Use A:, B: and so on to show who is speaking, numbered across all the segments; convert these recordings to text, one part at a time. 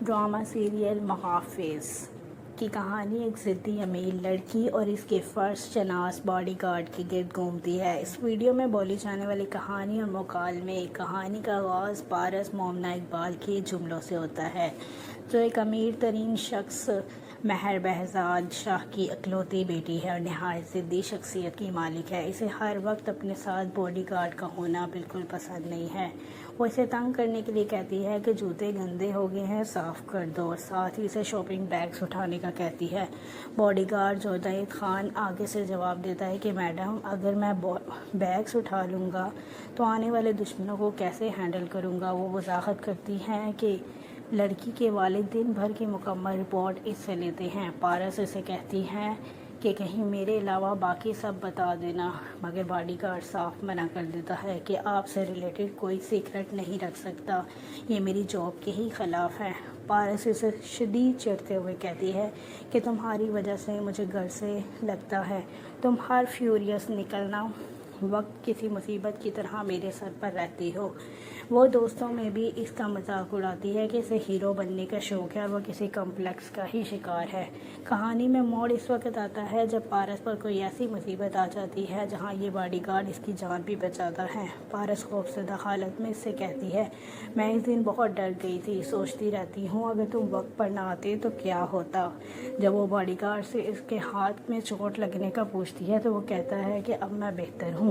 A: Drama serial मुहाफिज की कहानी एक ज़िद्दी अमीर लड़की और इसके फ़र्ज शनास बॉडीगार्ड के गिर्द घूमती है। इस वीडियो में बोली जाने वाली कहानी और मुकालमे कहानी का आगाज़ पारस मोमना इकबाल के जुमलों से होता है, जो एक अमीर तरीन शख्स महर बहजाद शाह की अकलौती बेटी है और नहायत ज़िद्दी शख्सियत की मालिक है। इसे हर वक्त अपने साथ बॉडीगार्ड का होना बिल्कुल पसंद नहीं है। वो इसे तंग करने के लिए कहती है कि जूते गंदे हो गए हैं, साफ़ कर दो, और साथ ही इसे शॉपिंग बैग्स उठाने का कहती है। बॉडीगार्ड जुनैद खान आगे से जवाब देता है कि मैडम, अगर मैं बैग्स उठा लूँगा तो आने वाले दुश्मनों को कैसे हैंडल करूँगा। वो वजाहत करती हैं कि लड़की के वालिद दिन भर की मुकम्मल रिपोर्ट इससे लेते हैं। पारस इसे कहती हैं कि कहीं मेरे अलावा बाकी सब बता देना, मगर बॉडीगार्ड साफ मना कर देता है कि आपसे रिलेटेड कोई सीक्रेट नहीं रख सकता, ये मेरी जॉब के ही ख़िलाफ़ है। पारस इसे शदीद चिढ़ते हुए कहती है कि तुम्हारी वजह से मुझे घर से लगता है तुम हर फ्यूरियस निकलना वक्त किसी मुसीबत की तरह मेरे सर पर रहती हो। वो दोस्तों में भी इसका मजाक उड़ाती है कि इसे हीरो बनने का शौक़ है और वो किसी कॉम्प्लेक्स का ही शिकार है। कहानी में मोड़ इस वक्त आता है जब पारस पर कोई ऐसी मुसीबत आ जाती है जहां ये बॉडीगार्ड इसकी जान भी बचाता है। पारस खौफजदा हालत में इससे कहती है, मैं इस दिन बहुत डर गई थी, सोचती रहती हूँ अगर तुम वक्त पर ना आते तो क्या होता। जब वो बॉडीगार्ड से इसके हाथ में चोट लगने का पूछती है तो वो कहता है कि अब मैं बेहतर हूँ।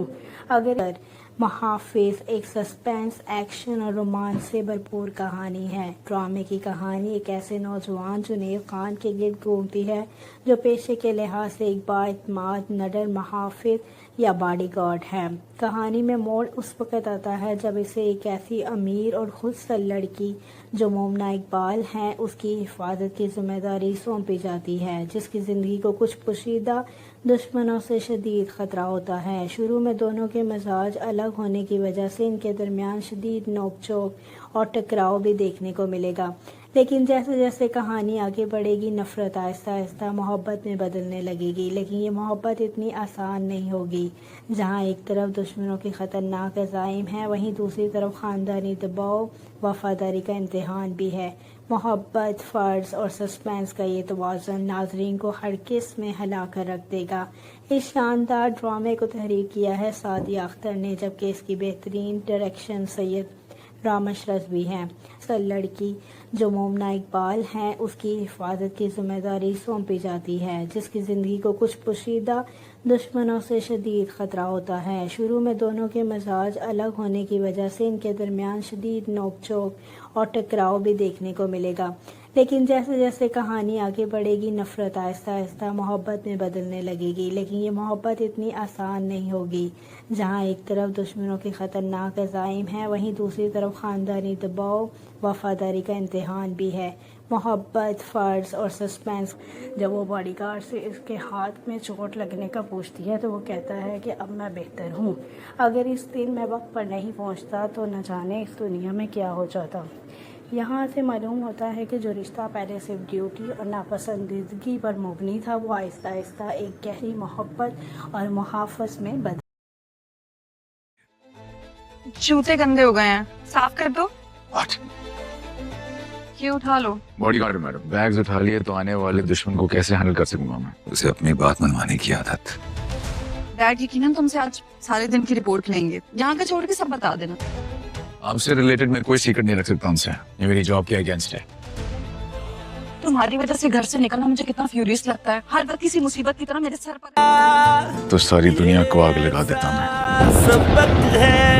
A: अगर मुहाफिज एक सस्पेंस, एक्शन और रोमांस से भरपूर कहानी है। ड्रामे की कहानी एक ऐसे नौजवान जुनैद खान के गिर्द घूमती है जो पेशे के लिहाज से एक बाएतमाद नडर मुहाफिज या बॉडीगार्ड है। कहानी में मोड़ उस वक़्त आता है जब इसे एक ऐसी अमीर और खुदसर लड़की जो मोमना इकबाल हैं उसकी हिफाजत की जिम्मेदारी सौंपी जाती है, जिसकी ज़िंदगी को कुछ पोशीदा दुश्मनों से शदीद ख़तरा होता है। शुरू में दोनों के मिजाज अलग होने की वजह से इनके दरमियान शदीद नोक-झोंक और टकराव भी देखने को मिलेगा, लेकिन जैसे जैसे कहानी आगे बढ़ेगी नफ़रत आहिस्ता आहिस्ता मोहब्बत में बदलने लगेगी। लेकिन ये मोहब्बत इतनी आसान नहीं होगी। जहाँ एक तरफ दुश्मनों की ख़तरनाक अज़ाइम है, वहीं दूसरी तरफ ख़ानदानी दबाव वफ़ादारी का इम्तिहान भी है। मोहब्बत, फ़र्ज़ और सस्पेंस का ये तवाज़ुन नाज़रीन को हर किस में हिला कर रख देगा। इस शानदार ड्रामे को तहरीर किया है सादिया अख्तर ने, जबकि इसकी बेहतरीन डायरेक्शन सैयद रामशरस भी हैं। सर लड़की जो मोमना इकबाल हैं उसकी हिफाजत की जिम्मेदारी सौंपी जाती है, जिसकी ज़िंदगी को कुछ पोशीदा दुश्मनों से शदीद ख़तरा होता है। शुरू में दोनों के मिजाज अलग होने की वजह से इनके दरमियान शदीद नोक-झोंक और टकराव भी देखने को मिलेगा, लेकिन जैसे जैसे कहानी आगे बढ़ेगी नफ़रत आहिस्ता आहिस्ता मोहब्बत में बदलने लगेगी। लेकिन ये मोहब्बत इतनी आसान नहीं होगी। जहाँ एक तरफ दुश्मनों की ख़तरनाक अज़ाइम है, वहीं दूसरी तरफ ख़ानदानी दबाव वफ़ादारी का इम्तिहान भी है। मोहब्बत, फ़र्ज़ और सस्पेंस। जब वो बॉडीगार्ड से इसके हाथ में चोट लगने का पूछती है तो वो कहता है कि अब मैं बेहतर हूँ। अगर इस दिन मैं वक्त पर नहीं पहुँचता तो न जाने इस दुनिया में क्या हो जाता। यहाँ से मालूम होता है कि जो रिश्ता पहले सिर्फ ड्यूटी और नापसंदीदगी पर मबनी था, वो आहिस्ता आहिस्ता एक गहरी मोहब्बत और मुहाफ़त में बदल।
B: जूते गंदे हो गए हैं, साफ कर दो।
C: What?
B: ये उठा लो।
C: बॉडीगार्ड मैडम, बैग्स उठा लिए तो आने वाले दुश्मन को कैसे हैंडल कर सकूंगा मैं। उसे अपनी बात मनवाने की आदत।
B: डैड यकीनन तुमसे आज सारे दिन की रिपोर्ट लेंगे, यहाँ का छोड़ के सब बता देना।
C: आपसे रिलेटेड मैं कोई सीक्रेट नहीं रख सकता उनसे, ये मेरी जॉब के अगेंस्ट है।
B: तुम्हारी वजह से घर से निकलना मुझे कितना फ्यूरियस लगता है। हर वक्त किसी मुसीबत की तरह मेरे सर पर
C: तो सारी दुनिया को आग लगा देता मैं।
D: सबक है